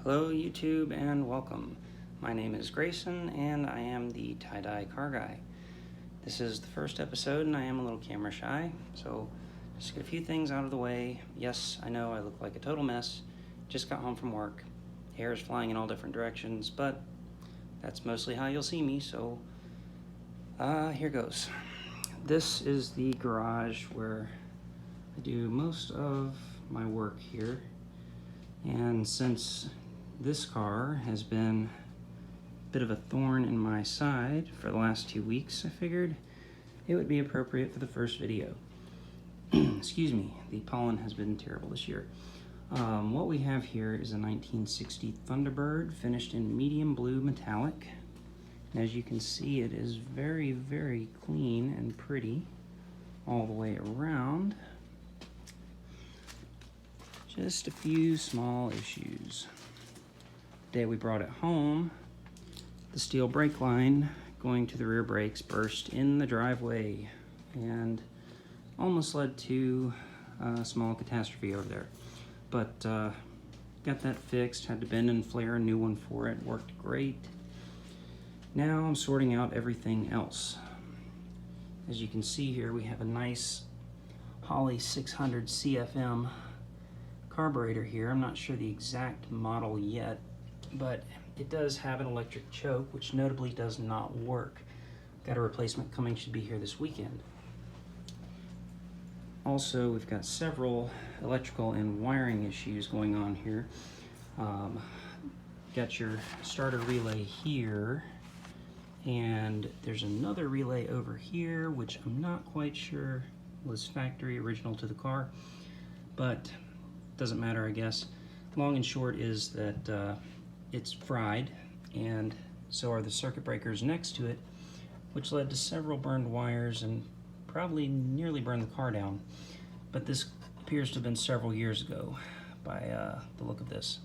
Hello YouTube and welcome. My name is Grayson and I am the tie-dye car guy. This is the first episode and I am a little camera shy, so just get a few things out of the way. Yes, I know I look like a total mess. Just got home from work. Hair is flying in all different directions, but that's mostly how you'll see me, so here goes. This is the garage where I do most of my work here. And since this car has been a bit of a thorn in my side for the last 2 weeks, I figured it would be appropriate for the first video. Excuse me, the pollen has been terrible this year. What we have here is a 1960 Thunderbird finished in medium blue metallic. And as you can see, it is very, very clean and pretty all the way around. Just a few small issues. The day we brought it home, the steel brake line going to the rear brakes burst in the driveway and almost led to a small catastrophe over there. But got that fixed, had to bend and flare a new one for it, worked great. Now I'm sorting out everything else. As you can see here, we have a nice Holley 600 CFM carburetor here. I'm not sure the exact model yet, but it does have an electric choke, which notably does not work. Got a replacement coming, should be here this weekend. Also, we've got several electrical and wiring issues going on here. Got your starter relay here, and there's another relay over here, which I'm not quite sure was factory original to the car, but doesn't matter, I guess. Long and short is that it's fried, and so are the circuit breakers next to it, which led to several burned wires and probably nearly burned the car down. But this appears to have been several years ago by the look of this.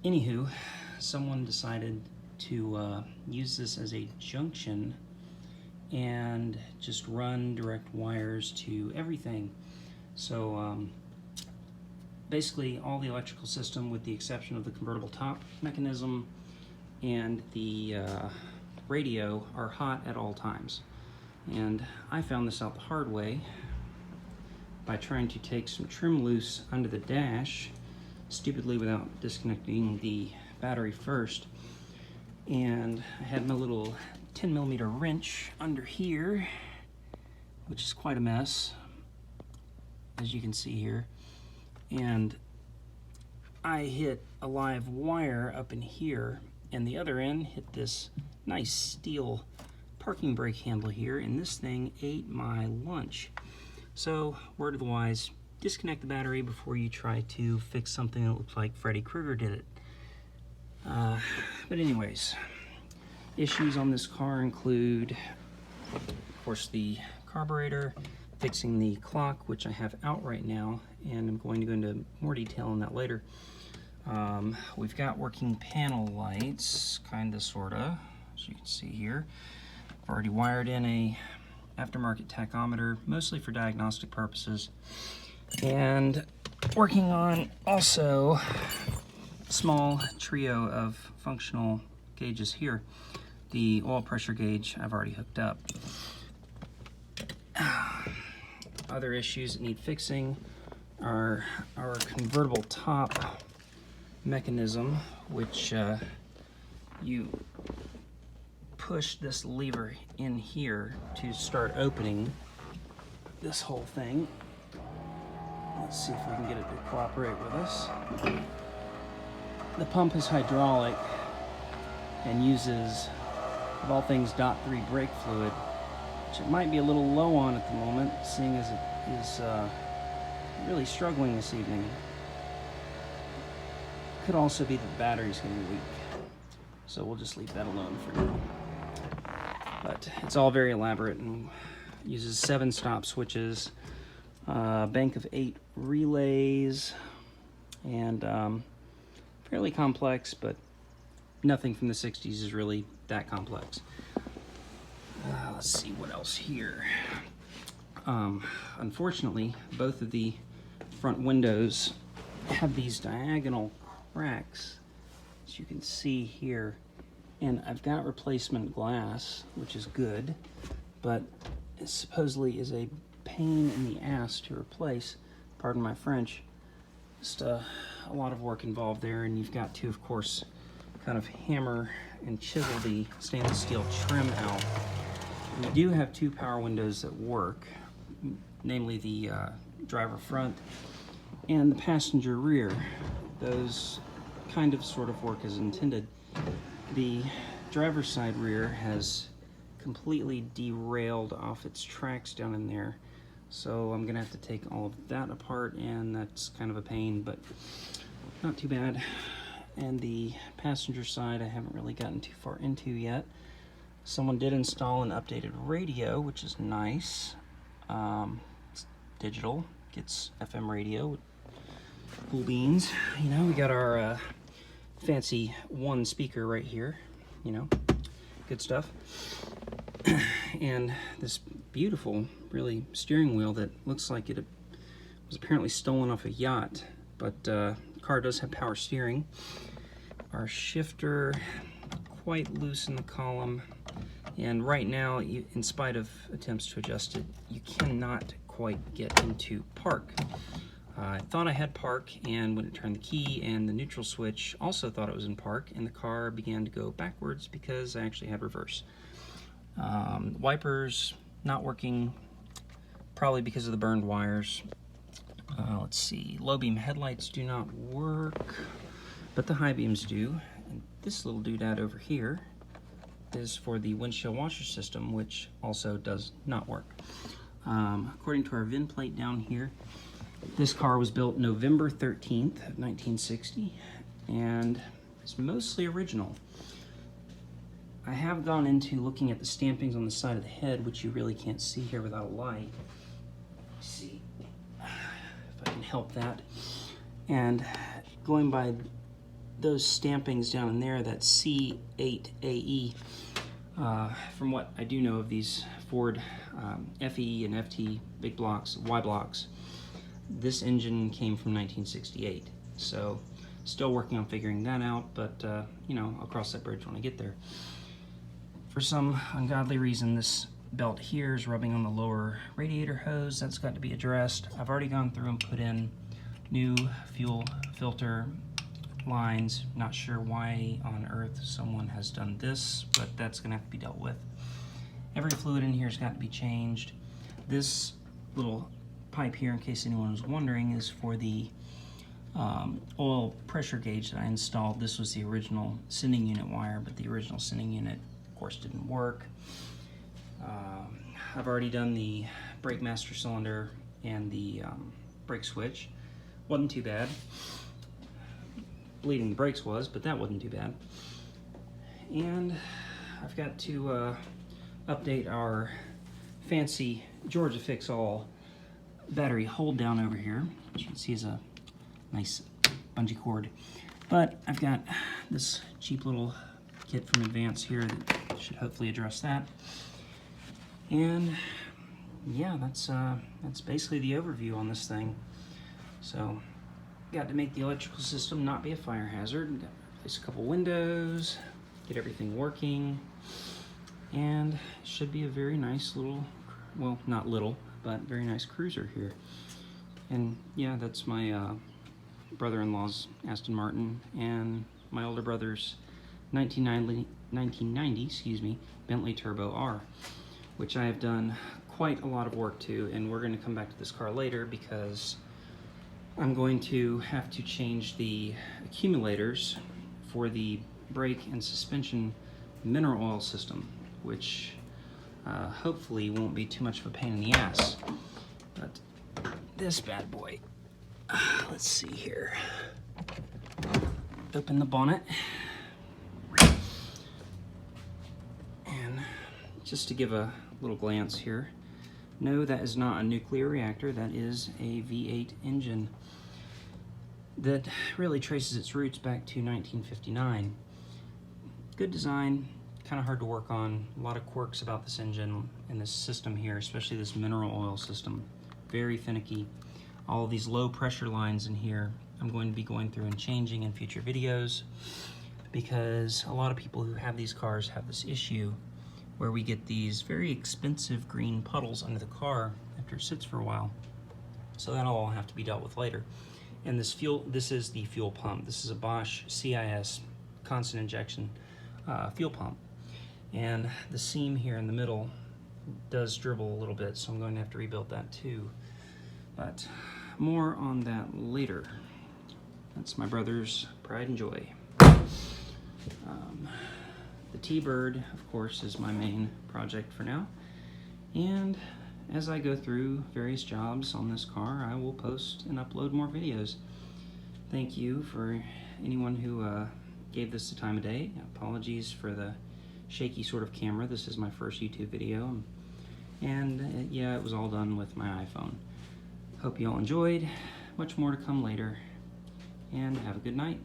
Anywho, someone decided to use this as a junction and just run direct wires to everything. So basically all the electrical system, with the exception of the convertible top mechanism and the radio, are hot at all times. And I found this out the hard way by trying to take some trim loose under the dash, stupidly without disconnecting the battery first. And I had my little 10mm wrench under here, which is quite a mess, as you can see here. And I hit a live wire up in here, and the other end hit this nice steel parking brake handle here, and this thing ate my lunch. So, word of the wise, disconnect the battery before you try to fix something that looks like Freddy Krueger did it. But anyways, issues on this car include, of course, the carburetor, fixing the clock, which I have out right now, and I'm going to go into more detail on that later. We've got working panel lights, kinda, sorta, as you can see here. I've already wired in a aftermarket tachometer, mostly for diagnostic purposes, and working on also a small trio of functional gauges here. The oil pressure gauge I've already hooked up. Other issues that need fixing are our convertible top mechanism, which you push this lever in here to start opening this whole thing. Let's see if we can get it to cooperate with us. The pump is hydraulic and uses, of all things, DOT3 brake fluid, which it might be a little low on at the moment, seeing as it is really struggling this evening. Could also be that the battery's getting weak, so we'll just leave that alone for now. But it's all very elaborate and uses 7 stop switches, a bank of 8 relays, and fairly complex, but nothing from the 60s is really that complex. Let's see what else here. Unfortunately, both of the front windows have these diagonal cracks as you can see here. And I've got replacement glass, which is good, but it supposedly is a pain in the ass to replace, pardon my French. Just a lot of work involved there, and you've got to, of course, kind of hammer and chisel the stainless steel trim out. We do have two power windows that work, namely the driver front and the passenger rear. Those kind of sort of work as intended. The driver's side rear has completely derailed off its tracks down in there, so I'm gonna have to take all of that apart, and that's kind of a pain, but not too bad. And the passenger side I haven't really gotten too far into yet. Someone did install an updated radio, which is nice. It's digital, gets FM radio, cool beans. You know, we got our fancy one speaker right here, you know, good stuff. And this beautiful, really, steering wheel that looks like it was apparently stolen off a yacht, but the car does have power steering. Our shifter, quite loose in the column, and right now, in spite of attempts to adjust it, you cannot quite get into park. I thought I had park, and when it turned the key and the neutral switch, also thought it was in park, and the car began to go backwards because I actually had reverse. Wipers not working, probably because of the burned wires. Let's see, low beam headlights do not work, but the high beams do. And this little doodad over here is for the windshield washer system, which also does not work. According to our VIN plate down here, this car was built November 13th of 1960, and it's mostly original. I have gone into looking at the stampings on the side of the head, which you really can't see here without a light. Let's see if I can help that. And going by those stampings down in there, that C8AE, from what I do know of these Ford FE and FT big blocks, Y blocks, this engine came from 1968, so still working on figuring that out, but you know, I'll cross that bridge when I get there. For some ungodly reason, this belt here is rubbing on the lower radiator hose. That's got to be addressed. I've already gone through and put in new fuel filter lines. Not sure why on earth someone has done this, but that's gonna have to be dealt with. Every fluid in here has got to be changed. This little pipe here, in case anyone was wondering, is for the oil pressure gauge that I installed. This was the original sending unit wire, but the original sending unit, of course, didn't work. I've already done the brake master cylinder and the brake switch. Wasn't too bad. Bleeding the brakes was, but that wasn't too bad. And I've got to update our fancy Georgia Fix-All battery hold down over here, which you can see is a nice bungee cord. But I've got this cheap little kit from Advance here that should hopefully address that. And yeah, that's basically the overview on this thing. So, got to make the electrical system not be a fire hazard. Got to replace a couple windows, get everything working, and should be a very nice little, well, not little, but very nice cruiser here. And yeah, that's my brother-in-law's Aston Martin and my older brother's 1990 Bentley Turbo R, which I have done quite a lot of work to, and we're going to come back to this car later because I'm going to have to change the accumulators for the brake and suspension mineral oil system, which hopefully won't be too much of a pain in the ass. But this bad boy, let's see here. Open the bonnet. And just to give a little glance here, no, that is not a nuclear reactor, that is a V8 engine that really traces its roots back to 1959. Good design, kind of hard to work on. A lot of quirks about this engine and this system here, especially this mineral oil system. Very finicky. All of these low pressure lines in here, I'm going to be going through and changing in future videos. because a lot of people who have these cars have this issue where we get these very expensive green puddles under the car after it sits for a while. So that'll all have to be dealt with later. And this is the fuel pump. This is a Bosch CIS constant injection fuel pump. And the seam here in the middle does dribble a little bit, so I'm going to have to rebuild that too. But more on that later. That's my brother's pride and joy. The T-Bird, of course, is my main project for now. And as I go through various jobs on this car, I will post and upload more videos. Thank you for anyone who gave this the time of day. Apologies for the shaky sort of camera. This is my first YouTube video. And yeah, it was all done with my iPhone. Hope you all enjoyed. Much more to come later. And have a good night.